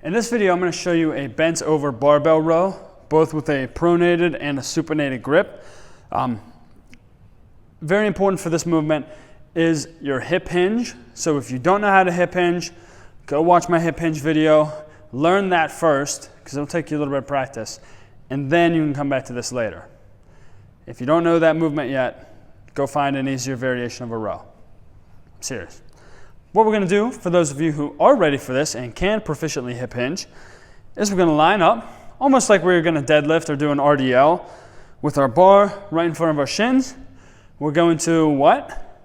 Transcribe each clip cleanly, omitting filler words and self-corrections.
In this video, I'm going to show you a bent over barbell row, both with a pronated and a supinated grip. Very important for this movement is your hip hinge. So if you don't know how to hip hinge, go watch my hip hinge video. Learn that first, because it'll take you a little bit of practice, and then you can come back to this later. If you don't know that movement yet, go find an easier variation of a row. I'm serious. What we're going to do, for those of you who are ready for this and can proficiently hip hinge, is we're going to line up, almost like we're going to deadlift or do an RDL, with our bar right in front of our shins. We're going to what?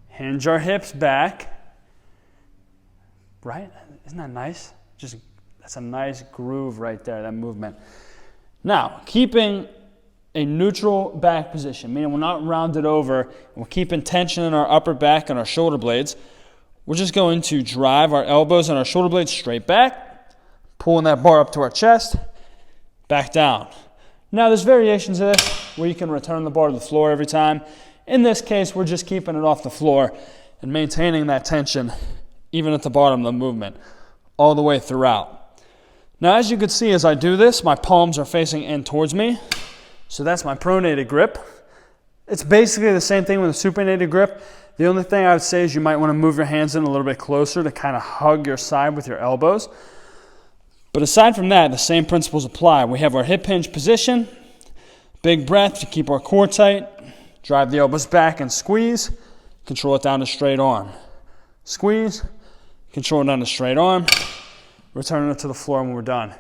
Hinge our hips back. Right? Isn't that nice? That's a nice groove right there, that movement. Now, keeping a neutral back position, meaning we're not rounded over, we're keeping tension in our upper back and our shoulder blades. We're just going to drive our elbows and our shoulder blades straight back, pulling that bar up to our chest, back down. Now there's variations of this where you can return the bar to the floor every time. In this case, we're just keeping it off the floor and maintaining that tension even at the bottom of the movement all the way throughout. Now as you can see as I do this, my palms are facing in towards me. So that's my pronated grip. It's basically the same thing with a supinated grip. The only thing I would say is you might want to move your hands in a little bit closer to kind of hug your side with your elbows. But aside from that, the same principles apply. We have our hip hinge position, big breath to keep our core tight, drive the elbows back and squeeze, control it down to straight arm. Squeeze, control it down to straight arm, return it to the floor when we're done.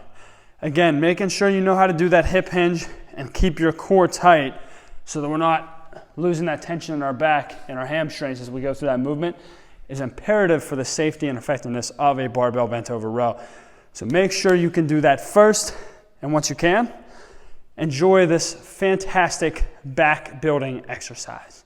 Again, making sure you know how to do that hip hinge and keep your core tight so that we're not losing that tension in our back and our hamstrings as we go through that movement is imperative for the safety and effectiveness of a barbell bent over row. So make sure you can do that first, and once you can, enjoy this fantastic back building exercise.